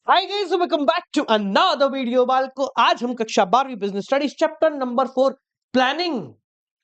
Hi guys, welcome back to another video. बालको आज हम कक्षा 12वीं business studies chapter number 4 planning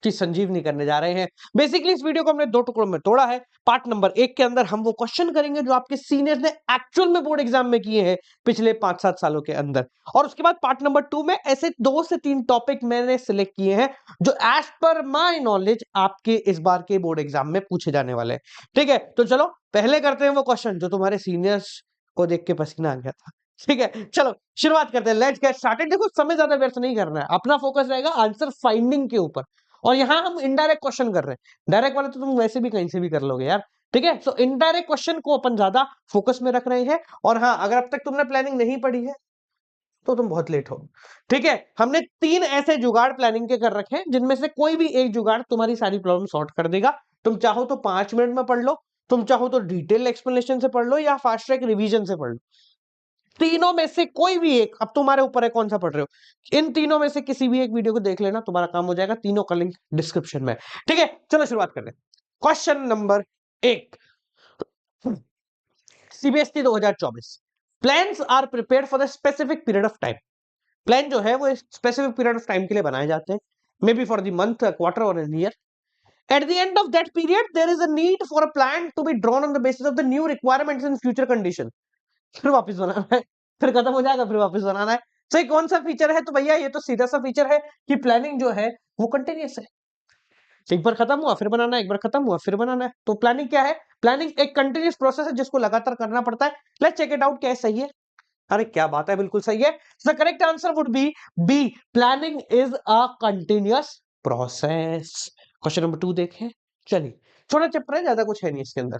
की संजीवनी करने जा रहे हैं। बेसिकली इस वीडियो को हमने दो टुकड़ों में तोड़ा है। पार्ट नंबर 1 के अंदर हम वो क्वेश्चन करेंगे जो आपके सीनियर्स ने एक्चुअल में बोर्ड एग्जाम में किए हैं पिछले 5-7 सालों के अंदर, और उसके बाद पार्ट नंबर 2 में ऐसे 2 से 3 टॉपिक मैंने सिलेक्ट किए हैं जो एज पर माय नॉलेज आपके इस बार के बोर्ड एग्जाम में पूछे जाने वाले हैं। ठीक है, तो चलो पहले करते हैं वो क्वेश्चन जो तुम्हारे सीनियर्स को देख के पसीना आ गया था। ठीक है, चलो शुरुआत करते हैं। Let's get started. देखो, समय ज्यादा व्यर्थ नहीं करना है, अपना फोकस रहेगा आंसर फाइंडिंग के ऊपर। और यहां हम इनडायरेक्ट क्वेश्चन कर रहे हैं, डायरेक्ट वाले तो तुम वैसे भी कहीं से भी कर लोगे यार। ठीक है, सो इनडायरेक्ट क्वेश्चन को अपन ज्यादा फोकस में रख रहे हैं। और हाँ, अगर अब तक तुमने प्लानिंग नहीं पढ़ी है तो तुम बहुत लेट हो। ठीक है, हमने 3 ऐसे जुगाड़ प्लानिंग के कर रखे हैं जिनमें से कोई भी एक जुगाड़ तुम्हारी सारी प्रॉब्लम सॉर्ट कर देगा। तुम चाहो तो 5 मिनट में पढ़ लो, तुम चाहो तो डिटेल एक्सप्लेनेशन से पढ़ लो, या फास्ट ट्रैक रिवीजन से पढ़ लो। तीनों में से कोई भी एक, अब तुम्हारे ऊपर है कौन सा पढ़ रहे हो। इन तीनों में से किसी भी एक वीडियो को देख लेना, तुम्हारा काम हो जाएगा। तीनों का लिंक डिस्क्रिप्शन में। ठीक है, चलो शुरुआत करते हैं। Question number 1, CBSE 2024। Plans are prepared for the specific period of time. Plan जो है वो स्पेसिफिक पीरियड ऑफ टाइम के लिए बनाए जाते हैं, may be for the month, quarter और an year. At the end of that period, there is a need for a plan to be drawn on the basis of the new requirements and future condition. फिर वापस बनाना है, फिर खत्म हो जाएगा, फिर वापस बनाना है। सही, कौन सा फीचर है? तो भैया ये तो सीधा सा फीचर है कि प्लानिंग जो है वो कंटिन्यूअस है। एक बार खत्म हुआ फिर बनाना है, एक बार खत्म हुआ फिर बनाना है। तो प्लानिंग क्या है? प्लानिंग एक कंटिन्यूअस प्रोसेस है जिसको लगातार करना पड़ता है। Let's check it out. क्या है? सही है? अरे क्या बात है, बिल्कुल सही है। The correct answer would be B, planning is a continuous process. Question number 2 देखें। चलिए, छोटा चैप्टर है, ज्यादा कुछ है नहीं इसके अंदर।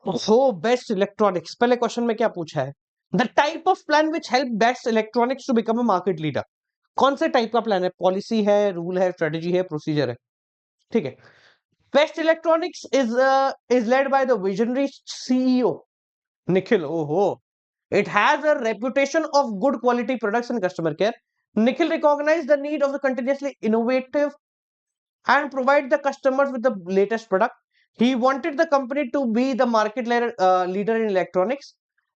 हो बेस्ट इलेक्ट्रॉनिक्स, पहले क्वेश्चन में क्या पूछा है? The type of plan which help best electronics to become a market leader. कौन से टाइप का प्लान है? पॉलिसी है, रूल है, स्ट्रेटेजी है, प्रोसीजर है? ठीक है, best electronics is led by the visionary CEO Nikhil. ओहो, it has a reputation of good quality products and customer care. Nikhil recognized the need of the continuously innovative and provide the customers with the latest product. He wanted the company to be the market leader in electronics.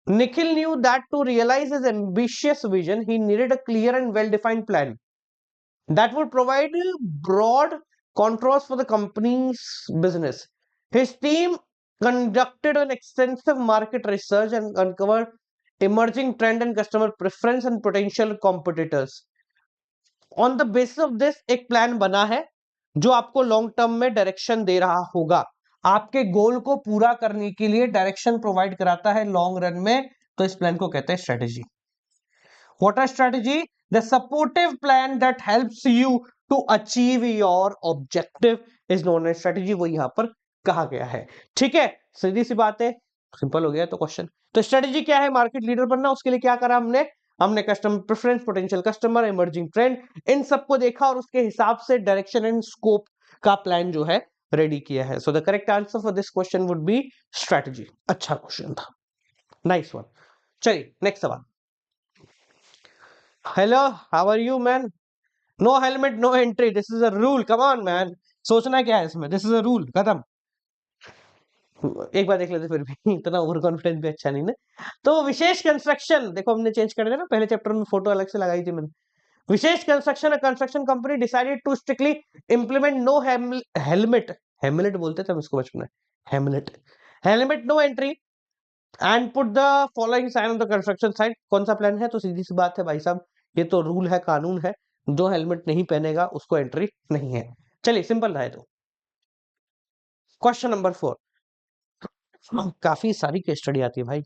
Nikhil knew that to realize his ambitious vision, he needed a clear and well-defined plan that would provide broad controls for the company's business. His team conducted an extensive market research and uncovered emerging trend and customer preference and potential competitors. On the basis of this, एक plan बना है जो आपको long term में direction दे रहा होगा, आपके गोल को पूरा करने के लिए डायरेक्शन प्रोवाइड कराता है लॉन्ग रन में। तो इस प्लान को कहते हैं strategy. What a strategy? The supportive plan that helps you to achieve your objective is known as strategy। वो यहां पर कहा गया है। ठीक है, सीधी सी बात है, सिंपल हो गया तो क्वेश्चन। तो स्ट्रेटेजी क्या है? मार्केट लीडर बनना। उसके लिए क्या करा हमने? हमने customer preference, potential customer, emerging trend, इन सबको देखा और उसके हिसाब से डायरेक्शन एंड स्कोप का प्लान जो है रेडी किया है। So the correct answer for this question would be strategy. अच्छा क्वेश्चन था, नाइस वन। चलिए नेक्स्ट सवाल। Hello, how are you man? No helmet no entry, this is a rule. Come on man, सोचना क्या है इसमें? दिस इज अ रूल, खत्म। एक बार देख लेते फिर भी इतना ओवर कॉन्फिडेंस भी अच्छा नहीं ना। तो विशेष कंस्ट्रक्शन, देखो हमने चेंज कर दिया ना, पहले चैप्टर में फोटो अलग से लगाई थी मैंने। Vishesh construction, construction company decided to strictly implement no helmet, हेमलेट बोलते थे हम इसको बचपन में, हेमलेट, helmet no entry and put the following sign on the construction site. कौन सा प्लान है? तो सीधी सी बात है भाई साहब, ये तो रूल है, कानून है, जो हेलमेट नहीं पहनेगा उसको एंट्री नहीं है। चलिए सिंपल रहा है। तो क्वेश्चन नंबर 4, काफी सारी केस स्टडी आती है भाई।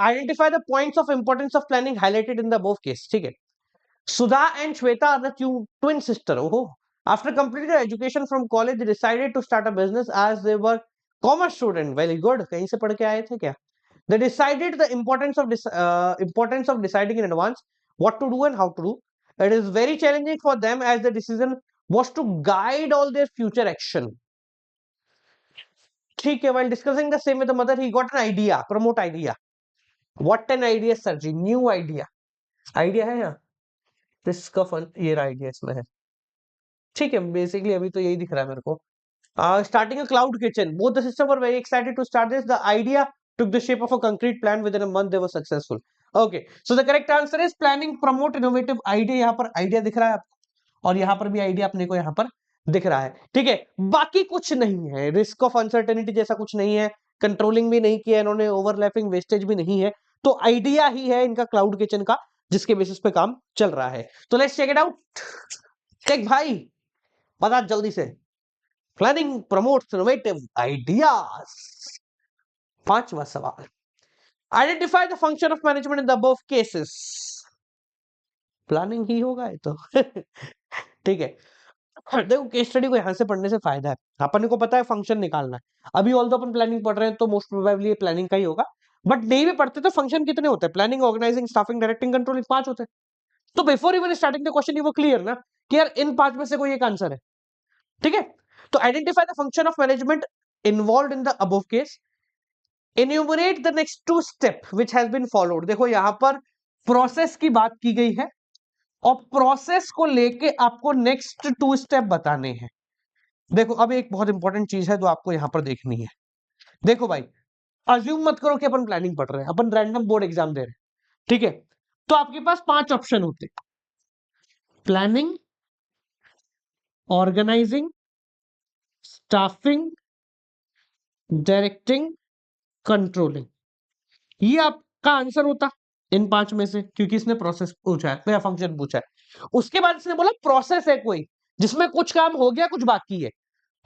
Identify the points of importance of planning highlighted in the above case. ठीक है, Sudha and Shweta are the twin sister. Oh, after completing their education from college, they decided to start a business as they were commerce student. Very good. कहीं से पढ़ के आए थे क्या? They decided the importance of deciding in advance what to do and how to do. It is very challenging for them as the decision was to guide all their future action. ठीक है, while discussing the same with the mother, he got an idea. Promote idea. What an idea, sir ji? New idea. Idea है यहाँ? इसका fun ये idea इसमें है। ठीक है, बेसिकली अभी तो यही दिख रहा है मेरे को। Starting a cloud kitchen, both the system were very excited to start this. The idea took the shape of a concrete plan. Within a month they were successful. Okay, so the correct answer is planning promote innovative idea. यहाँ पर idea दिख रहा है आपको और यहाँ पर भी आइडिया अपने को यहाँ पर दिख रहा है, ठीक है। बाकी कुछ नहीं है, रिस्क ऑफ अनसर्टेनिटी जैसा कुछ नहीं है, कंट्रोलिंग भी नहीं किया इन्होंने, ओवरलैपिंग वेस्टेज भी नहीं है, तो आइडिया ही है इनका क्लाउड किचन का जिसके बेसिस पे काम चल रहा है। तो let's check it out. Check भाई, बता जल्दी से। Planning promotes innovative ideas. पांचवा सवाल, identify the function of management in the above cases. Planning ही होगा ये तो ठीक है। देखो केस स्टडी को यहां से पढ़ने से फायदा है, अपन को पता है फंक्शन निकालना है। अभी ऑल तो अपन प्लानिंग पढ़ रहे हैं तो मोस्ट प्रोबेबली प्लानिंग का ही होगा, बट नहीं भी पढ़ते तो फंक्शन कितने होते हैं? Planning, organising, staffing, directing, controlling, 5 होते हैं। तो before even starting the question वो क्लियर ना कि यार इन 5 में से कोई एक आंसर है, ठीक है। तो identify the function of management involved in the above case, enumerate the next 2 step which has been followed। देखो यहां पर प्रोसेस की बात की गई है और प्रोसेस को लेके आपको नेक्स्ट 2 स्टेप बताने हैं। देखो अब एक बहुत इंपॉर्टेंट चीज है जो आपको यहां पर देखनी है। देखो भाई, अज्यूम मत करो कि अपन प्लानिंग पढ़ रहे हैं, अपन रैंडम बोर्ड एग्जाम दे रहे हैं, ठीक है। तो आपके पास 5 ऑप्शन होते, planning, organising, staffing, directing, controlling. ये आपका आंसर होता इन 5 में से, क्योंकि इसने प्रोसेस पूछा है या फंक्शन पूछा है। उसके बाद इसने बोला प्रोसेस है कोई जिसमें कुछ काम हो गया कुछ बाकी है,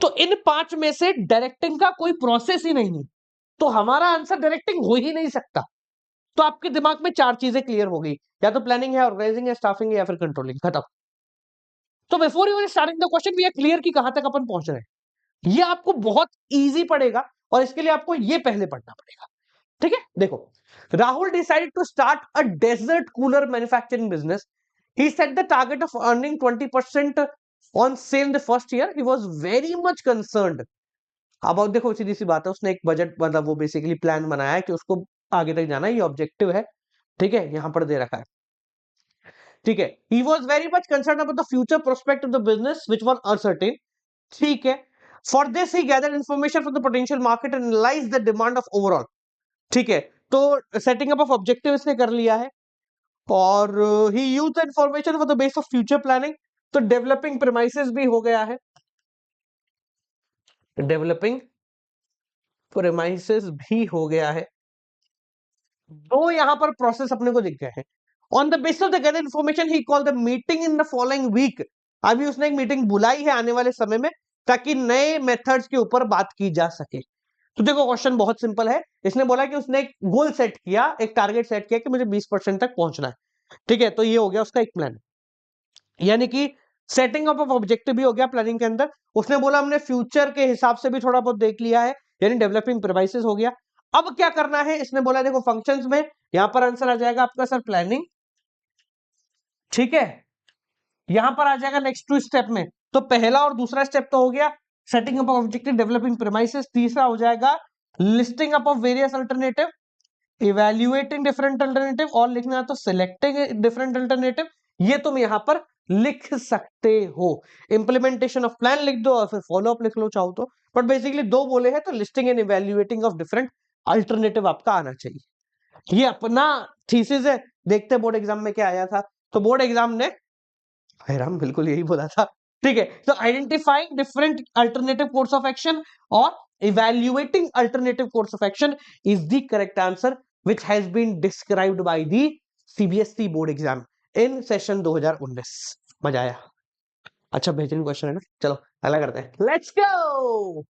तो इन 5 में से डायरेक्टिंग का कोई प्रोसेस ही नहीं है, तो हमारा आंसर डायरेक्टिंग हो ही नहीं सकता। तो आपके दिमाग में 4 चीजें क्लियर हो गई, या तो प्लानिंग है, ऑर्गेनाइजिंग है, स्टाफिंग है, या फिर कंट्रोलिंग, खत्म। तो before you starting the question we are clear कि कहां तक अपन पहुंच रहे हैं। ये आपको बहुत इजी पड़ेगा और इसके लिए आपको ये पहले पढ़ना पड़ेगा, ठीक है। देखो, Rahul decided to start a desert cooler manufacturing business. He set the target of earning 20% on sale in the first year. He was very much concerned. अब देखो सीधी सी बात है, उसने एक बजट मतलब वो बेसिकली प्लान बनाया है कि उसको आगे तक जाना है, ये ऑब्जेक्टिव है, ठीक है, यहां पर दे रखा है, ठीक है। He was very much concerned about the future prospect of the business which was uncertain, ठीक है। For this he gathered information from the potential market and analyzed the demand of overall, ठीक है। तो सेटिंग अप ऑफ ऑब्जेक्टिव इसने कर लिया है और ही used the information for the base of future planning. तो डेवलपिंग प्रीमाइसेस भी हो गया है, डेवलपिंग प्रीमाइसेस भी हो गया है, दो यहां पर प्रोसेस अपने को दिख गए हैं। On the basis of the gathered information he called the meeting in the following week. अभी उसने एक मीटिंग बुलाई है आने वाले समय में ताकि नए मेथड्स के ऊपर बात की जा सके। तो देखो क्वेश्चन बहुत सिंपल है, इसने बोला कि उसने एक गोल सेट किया, एक टारगेट सेट किया कि मुझे 20% तक पहुंचना है, ठीक है। तो ये हो गया उसका एक प्लान, यानी कि सेटिंग अप ऑफ ऑब्जेक्टिव भी हो गया प्लानिंग के अंदर। उसने बोला हमने फ्यूचर के हिसाब से भी थोड़ा बहुत देख लिया है, यानी डेवलपिंग प्रीमाइसेस हो गया। अब क्या करना है, इसने बोला देखो फंक्शंस में यहां पर आंसर आ जाएगा आपका सर प्लानिंग, ठीक है। यहां पर आ जाएगा नेक्स्ट 2 स्टेप में, तो पहला और दूसरा स्टेप तो हो गया setting up of objective, developing premises. तीसरा हो जाएगा listing up of various alternative, evaluating different alternative, और लिखना है तो सिलेक्टिंग डिफरेंट अल्टरनेटिव। ये तुम यहां पर लिख सकते हो, इंप्लीमेंटेशन ऑफ प्लान लिख दो और फिर फॉलो अप लिख लो चाहो तो, बट बेसिकली 2 बोले हैं तो listing and evaluating of different alternative आपका आना चाहिए। ये अपना थीसिस है, देखते बोर्ड एग्जाम में क्या आया था। तो बोर्ड एग्जाम ने राम बिल्कुल यही बोला था, ठीक है। तो identifying different alternative course of action और evaluating alternative course of action is the correct answer which has been described by the CBSE board exam in session 2019। मजा आया? अच्छा बेहतरीन क्वेश्चन है ना, चलो अगला करते हैं, लेट्स गो।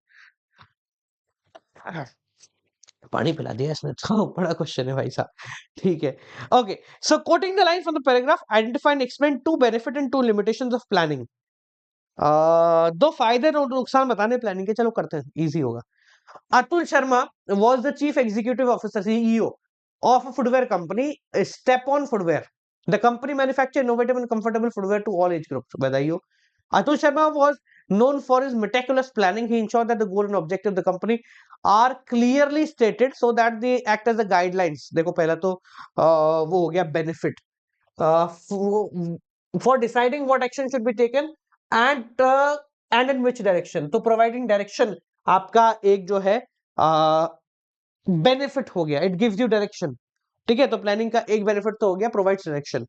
पानी पिला दिया इसने तो, बड़ा क्वेश्चन है भाई साहब, ठीक है। Okay, so coating the line from the paragraph, identify and explain 2 benefit and 2 limitations of planning. 2 फायदे और नुकसान बताने प्लानिंग के, चलो करते हैं, इजी होगा। Atul Sharma was the chief executive officer, CEO of a footwear company, Step On Footwear. The company manufacture innovative and comfortable footwear to all age groups. बधाई हो। Atul Sharma was known for his meticulous planning. He ensured that the goal and objective of the company are clearly stated so that they act as the guidelines. देखो पहला तो वो हो गया benefit for deciding what action should be taken and in which direction. तो providing direction आपका एक जो है बेनिफिट हो गया, इट गिव्स यू डायरेक्शन। ठीक है, तो प्लानिंग का एक बेनिफिट तो हो गया, प्रोवाइड्स डायरेक्शन।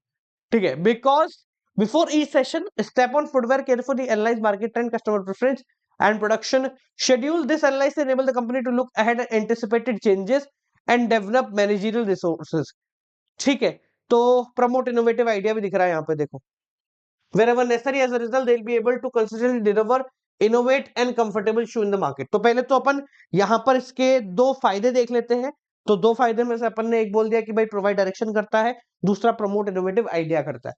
ठीक है, because before each session step On footwear carefully analyse market trend, customer preference and production schedule. This analysis enable the company to look ahead at anticipated changes and develop managerial resources। ठीक है, तो promote innovative idea भी दिख रहा है यहाँ पे, देखो wherever necessary as a result they'll be able to consistently deliver innovate and comfortable shoe in the market। तो पहले तो अपन यहां पर इसके दो फायदे देख लेते हैं। तो दो फायदे में से अपन ने एक बोल दिया कि भाई प्रोवाइड डायरेक्शन करता है, दूसरा प्रमोट इनोवेटिव आइडिया करता है।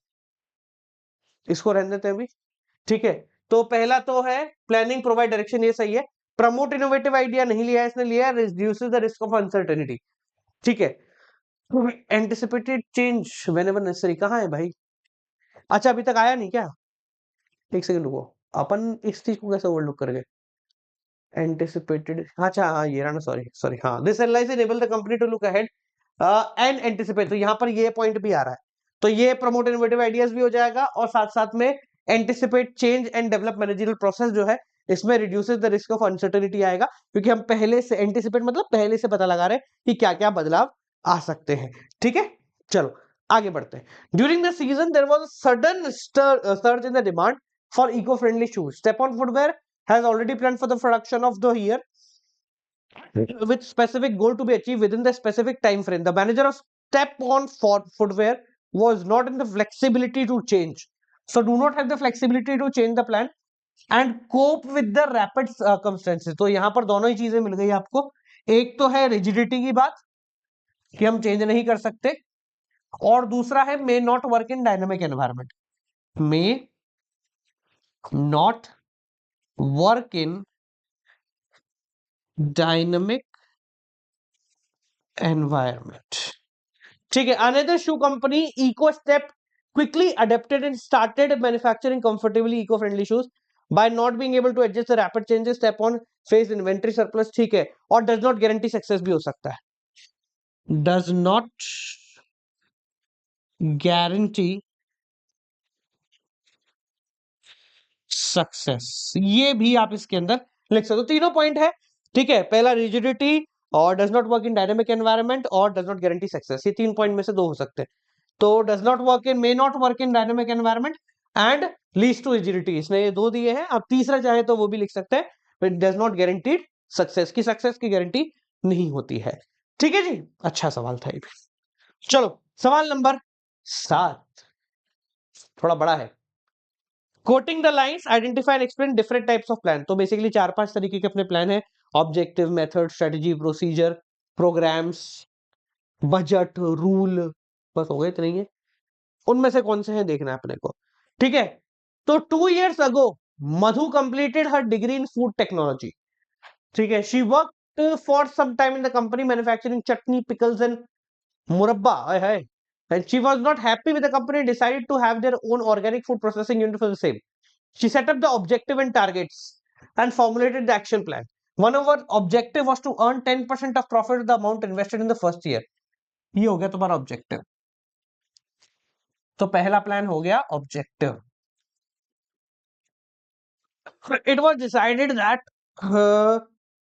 इसको रहने देते हैं अभी। ठीक है, तो पहला तो है प्लानिंग प्रोवाइड डायरेक्शन, ये सही है। प्रमोट इनोवेटिव आइडिया नहीं लिया है इसने, लिया reduces the risk of uncertainty. ठीक है, एंटिसिपेटेड चेंज व्हेनेवर नेसेसरी कहां है भाई? अच्छा अभी तक आया नहीं क्या? एक सेकंड रुको, अपन इस चीज को कैसे ओवरलुक कर गए? एंटिसिपेटेड, अच्छा हाँ ये रहा ना, सॉरी सॉरी, हाँ this analysis enable the company to look ahead and anticipate. तो यहाँ पर ये पॉइंट भी आ रहा है, तो ये प्रमोट इनोवेटिव आइडियाज भी हो जाएगा और साथ साथ में anticipate change and develop managerial process जो है इसमें reduces the risk of uncertainty आएगा, क्योंकि हम पहले से एंटिसिपेट मतलब पहले से पता लगा रहे हैं कि क्या क्या बदलाव आ सकते हैं। ठीक है, चलो आगे बढ़ते हैं। During the season there was a sudden surge in the demand for eco friendly shoes. Step On Footwear has already planned for the production of the year with specific goal to be achieved within the specific time frame. The manager of Step On for Footwear was not in the flexibility to change. So do not have the flexibility to change the plan and cope with the rapid circumstances। तो यहां पर दोनों ही चीजें मिल गई आपको। एक तो है रिजिडिटी की बात कि हम चेंज नहीं कर सकते, और दूसरा है मे not work in dynamic environment. May not work in dynamic environment। ठीक है, another shoe company Eco Step quickly adapted and started manufacturing comfortably eco-friendly shoes by not being able to adjust the rapid changes। Step on face inventory surplus। ठीक है, और does not guarantee success भी हो सकता है, does not guarantee success, ये भी आप इसके अंदर लिख सकते हो। तीनों पॉइंट है। ठीक है, पहला रिजिडिटी और does not work in dynamic environment और डज नॉट गारंटी सक्सेस, ये तीन पॉइंट में से दो हो सकते हैं। तो does not work in, may not work in dynamic environment and leads to rigidity, इसने ये दो दिए हैं। आप तीसरा चाहे तो वो भी लिख सकते हैं, डज नॉट गारंटीड सक्सेस की, सक्सेस की गारंटी नहीं होती है। ठीक है जी, अच्छा सवाल था ये भी। चलो सवाल नंबर 7, थोड़ा बड़ा है। Quoting the lines identify and explain different types of plan. तो बेसिकली 4-5 तरीके के अपने प्लान है, objective, method, strategy, procedure, programmes, budget, rule, बस हो गए इतने ही है। उनमें से कौन से हैं देखना है अपने को। ठीक है, तो 2 years ago Madhu completed her degree in food technology. ठीक है, she worked for some time in the company manufacturing chutney, pickles and murabba है, and she was not happy with the company, decided to have their own organic food processing unit for the same। She set up the objective and targets and formulated the action plan। One of her objective was to earn 10% of profit of the amount invested in the first year। ये हो गया तुम्हारा objective. तो पहला plan हो गया objective. It was decided that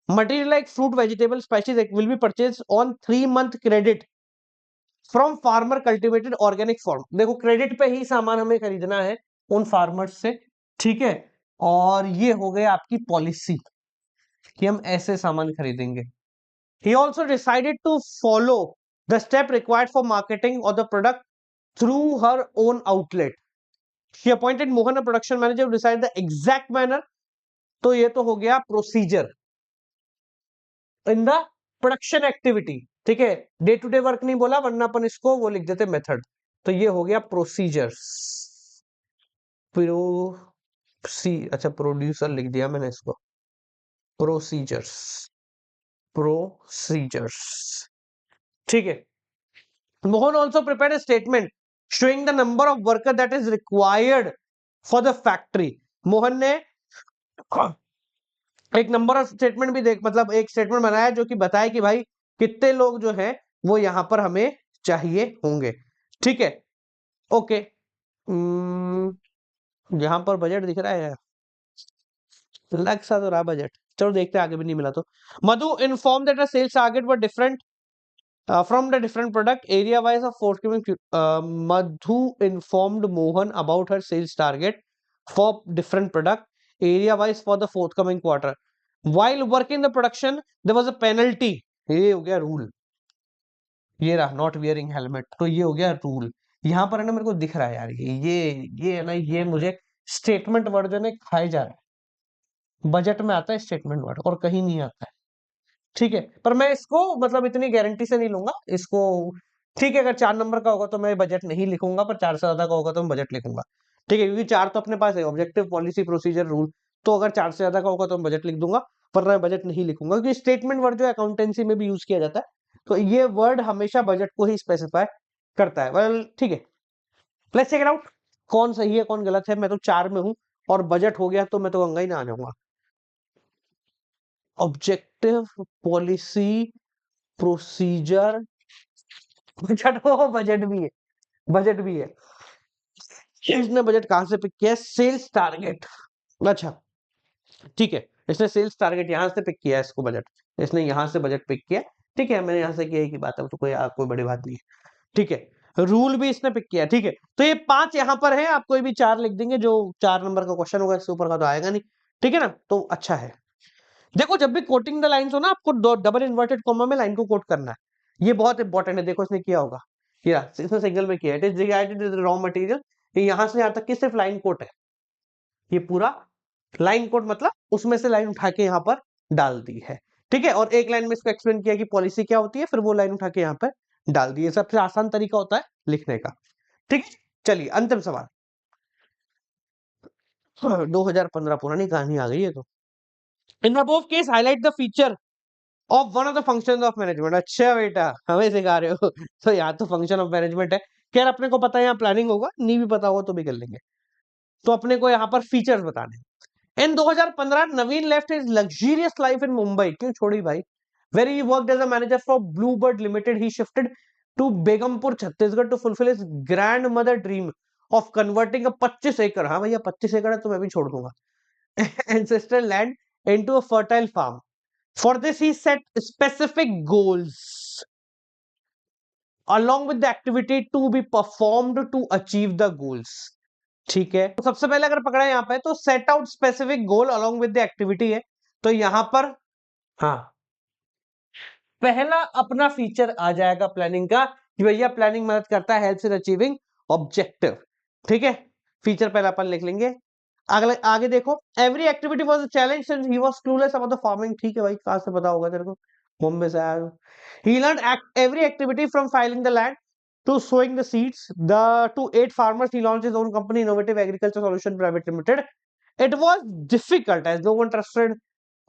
material like fruit, vegetable, spices will be purchased on 3 month credit from farmer cultivated organic form. देखो credit पे ही सामान हमें खरीदना है उन फार्मर्स से। ठीक है, और ये हो गया आपकी पॉलिसी कि हम ऐसे सामान खरीदेंगे। He also decided to follow the step required for marketing of the product through her own outlet। She appointed Mohan a production manager to decide the exact manner। तो ये तो हो गया procedure in the production activity. ठीक है, day to day work नहीं बोला, वरना अपन इसको वो लिख देते मेथड। तो ये हो गया प्रोसीजर्स, अच्छा प्रोड्यूसर लिख दिया मैंने इसको, प्रोसीजर्स, प्रोसीजर्स। ठीक है, Mohan also prepare statement showing the number of worker that is required for the factory. Mohan ने एक नंबर ऑफ स्टेटमेंट भी देख, मतलब एक स्टेटमेंट बनाया जो कि बताए कि भाई कितने लोग जो है वो यहां पर हमें चाहिए होंगे। ठीक है, ओके, यहां पर बजट दिख रहा है यार, लग सा तो रहा बजट। चलो देखते हैं, आगे भी नहीं मिला तो। Madhu inform that sales target were different from the different product area wise of forthcoming Madhu informed Mohan about her sales target for different product area wise for the forthcoming quarter. While working the production there was a penalty. ये हो गया rule, ये रहा not wearing helmet, तो ये हो गया rule. यहाँ पर है ना मेरे को दिख रहा है यार, ये है ना, ये मुझे स्टेटमेंट वर्ड जो है खाए जा रहा है, बजट में आता है स्टेटमेंट वर्ड और कहीं नहीं आता है। ठीक है, पर मैं इसको मतलब इतनी गारंटी से नहीं लूंगा इसको। ठीक है, अगर 4 नंबर का होगा तो मैं बजट नहीं लिखूंगा, पर 4 से ज्यादा का होगा तो मैं बजट लिखूंगा। ठीक है, क्योंकि 4 तो अपने पास है, ऑब्जेक्टिव, पॉलिसी, प्रोसीजर, रूल। तो अगर 4 से ज्यादा का होगा तो मैं बजट लिख दूंगा, पर मैं बजट नहीं लिखूंगा, क्योंकि स्टेटमेंट वर्ड जो अकाउंटेंसी में भी यूज किया जाता है, तो ये वर्ड हमेशा बजट को ही स्पेसिफाई करता है। वेल ठीक है, लेट्स चेक इट आउट, कौन सही है कौन गलत है। मैं तो 4 में हूं, और बजट हो गया तो मैं तो गंगा ही ना आ जाऊंगा। ऑब्जेक्टिव, पॉलिसी, प्रोसीजर, बजट हो, बजट भी है, बजट भी है। इसने बजट कहां से पिक किया? Sales target. अच्छा ठीक है, इसने सेल्स टारगेट यहां से पिक किया है, इसको बजट इसने यहां से बजट पिक किया। ठीक है, मैंने यहां से किया की बात है, तो कोई बड़ी बात नहीं है। ठीक है, रूल भी इसने पिक किया। ठीक है, तो ये 5 यहां पर है, आप कोई भी 4 लिख देंगे, जो 4 नंबर का क्वेश्चन होगा, इससे ऊपर का तो आएगा नहीं। ठीक है ना, तो अच्छा है। देखो जब भी कोटिंग द लाइंस हो ना, आपको डबल इन्वर्टेड कॉमा में लाइन को कोट करना है, ये बहुत इंपॉर्टेंट है। देखो इसने किया होगा, इसने सिंगल में किया, it is divided is raw material, यहां से यहां तक की सिर्फ लाइन कोट है, ये पूरा लाइन कोट, मतलब उसमें से लाइन उठा के यहाँ पर डाल दी है। ठीक है, और एक लाइन में इसको एक्सप्लेन किया कि पॉलिसी क्या होती है, फिर वो लाइन उठा के यहाँ पर डाल दी है। सबसे आसान तरीका होता है लिखने का। ठीक है, चलिए अंतिम सवाल। 2015 पुरानी कहानी आ गई है तो। In above case highlight the feature of one of the function of management. अच्छा बेटा, हमें सिखा रहे हो तो यहाँ तो फंक्शन ऑफ मैनेजमेंट है। खैर अपने को पता है यहाँ प्लानिंग होगा, नहीं भी पता होगा तो भी कर लेंगे। तो अपने को यहाँ पर फीचर्स बताने हैं। In 2015 Naveen left his luxurious life in Mumbai. क्यों छोड़ी भाई? Where he worked as a manager for Bluebird limited, he shifted to Begampur Chhattisgarh to fulfill his grand mother dream of converting a 25 acre, हाँ भैया 25 एकड़ है तो मैं भी छोड़ दूंगा, ancestral land into a fertile farm. For this, he set specific goals along with the activity to be performed to achieve the goals. ठीक है, तो सबसे पहले अगर पकड़ा यहाँ पे तो set out specific goal along with the activity है, तो यहां पर हाँ पहला अपना फीचर आ जाएगा प्लानिंग का कि भैया प्लानिंग मदद करता है हेल्प्स इन अचीविंग ऑब्जेक्टिव। ठीक है, फीचर पहला अपन लिख लेंगे। अगले आगे देखो, every activity was a challenge since he was clueless about the farming. ठीक है भाई, कहां से पता होगा तेरे को, बॉम्बे से आया हो। He learn every activity from filing the land to sowing the seeds. To 8 farmers, he launched his own company, Innovative Agriculture Solution Private Limited. It was difficult as no one trusted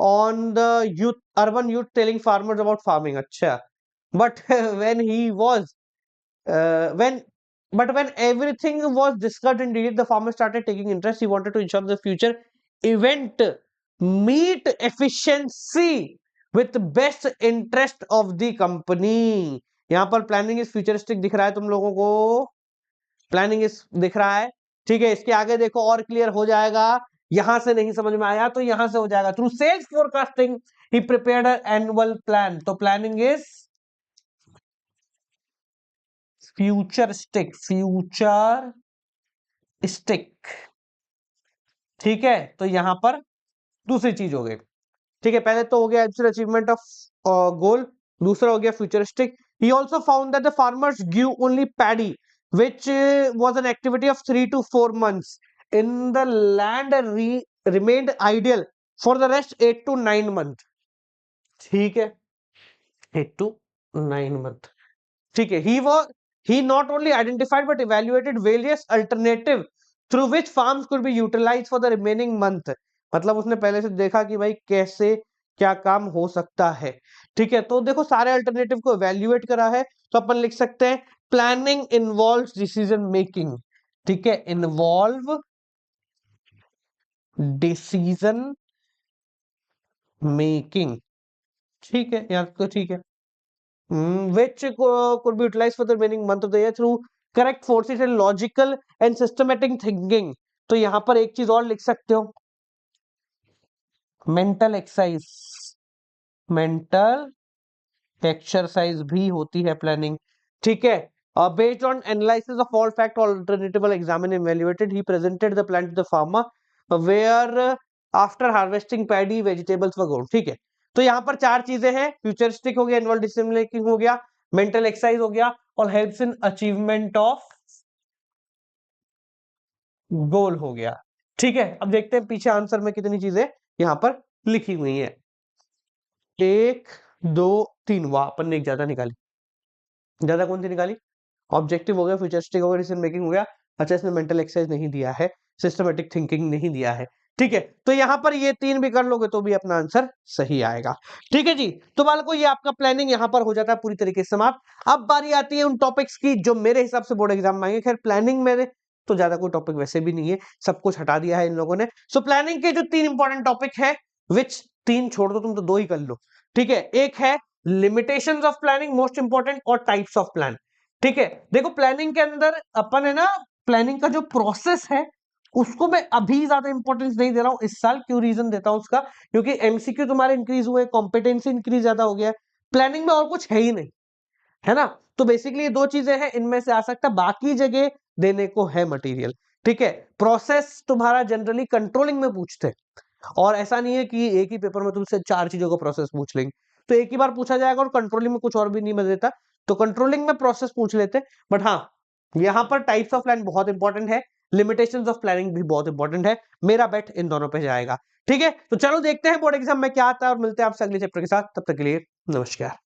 on the urban youth telling farmers about farming. Acha, but when he was when but when everything was discussed in detail, the farmer started taking interest. He wanted to ensure the future event meet efficiency with best interest of the company. यहाँ पर planning is futuristic दिख रहा है तुम लोगों को, planning is दिख रहा है। ठीक है, इसके आगे देखो और क्लियर हो जाएगा। यहां से नहीं समझ में आया तो यहां से हो जाएगा। थ्रू सेल्स फोरकास्टिंग ही प्रिपेयर्ड एनुअल प्लान। तो प्लानिंग इज फ्यूचरिस्टिक, फ्यूचरिस्टिक। ठीक है, तो यहां पर दूसरी चीज हो गई। ठीक है, पहले तो हो गया अचीवमेंट ऑफ गोल, दूसरा हो गया futuristic. He also found that the farmers give only paddy which was an activity of 3 to 4 months in the land remained ideal for the rest 8 to 9 month। ठीक है, 8 to 9 month। ठीक है, he not only identified but evaluated various alternative through which farms could be utilized for the remaining month। मतलब उसने पहले से देखा कि भाई कैसे क्या काम हो सकता है। ठीक है, तो देखो सारे अल्टरनेटिव को इवेल्युएट करा है, तो अपन लिख सकते हैं प्लानिंग इन्वॉल्व डिसीजन मेकिंग। ठीक है, इन्वॉल्व डिसीजन मेकिंग। ठीक है, यहाँ तो ठीक है। which could be utilized for the remaining month of the year through correct forces and logical and systematic thinking। तो यहां पर एक चीज और लिख सकते हो, मेंटल एक्सरसाइज, मेंटल एक्सरसाइज भी होती है प्लानिंग, ठीक है। Based on analysis of all fact alternative examine evaluated he presented the plan to the farmer where after harvesting paddy vegetables were grown, ठीक है। तो यहाँ पर चार चीजें हैं, फ्यूचरिस्टिक हो गया, एनुअल डिसीजन मेकिंग हो गया, मेंटल एक्सरसाइज हो गया, और helps in achievement of goal हो गया, ठीक है। अब देखते हैं पीछे आंसर में कितनी चीजें यहाँ पर लिखी हुई हैं। 1 2 3, वाह अपन ने एक ज्यादा निकाली। ज्यादा कौन सी निकाली? ऑब्जेक्टिव हो गया, फ्यूचरिस्टिक हो गया, डिसीजन मेकिंग हो गया। अच्छा, इसमें मेंटल एक्सरसाइज नहीं दिया है, सिस्टमेटिक थिंकिंग नहीं दिया है, ठीक है। तो यहां पर ये 3 भी कर लोगे तो भी अपना आंसर सही आएगा, ठीक है जी। तो बालको ये आपका प्लानिंग यहां पर हो जाता है पूरी तरीके से समाप्त। अब बारी आती है उन टॉपिक्स की जो मेरे हिसाब से बोर्ड एग्जाम में आएंगे। खैर प्लानिंग में तो ज्यादा कोई टॉपिक वैसे भी नहीं है, सब कुछ हटा दिया है इन लोगों ने। सो प्लानिंग के जो 3 इंपॉर्टेंट टॉपिक है, विच 3 छोड़ दो तुम, तो 2 ही कर लो, ठीक है। एक है limitations of planning, most important, और टाइप्स ऑफ प्लान, ठीक है। देखो प्लानिंग के अंदर अपन है ना, प्लानिंग का जो प्रोसेस है उसको मैं अभी ज्यादा इंपॉर्टेंस नहीं दे रहा हूं इस साल। क्यों रीजन देता हूं उसका, क्योंकि एमसीक्यू तुम्हारे इंक्रीज हुए, कॉम्पिटेंसी इंक्रीज ज्यादा हो गया, प्लानिंग में और कुछ है ही नहीं, है ना। तो बेसिकली ये 2 चीजें हैं, इनमें से आ सकता, बाकी जगह देने को है मटेरियल, ठीक है। प्रोसेस तुम्हारा जनरली कंट्रोलिंग में पूछते हैं, और ऐसा नहीं है कि एक ही पेपर में तुमसे 4 चीजों का प्रोसेस पूछ लेंगे, तो एक ही बार पूछा जाएगा, और कंट्रोलिंग में कुछ और भी नहीं बन देता, तो कंट्रोलिंग में प्रोसेस पूछ लेते। बट हाँ, यहां पर टाइप्स ऑफ प्लान बहुत इंपॉर्टेंट है, लिमिटेशंस ऑफ प्लानिंग भी बहुत इंपॉर्टेंट है। मेरा बेट इन दोनों पे जाएगा, ठीक है। तो चलो देखते हैं बोर्ड एग्जाम में क्या आता है, और मिलते हैं आपसे अगले चैप्टर के साथ। तब तक के लिए नमस्कार।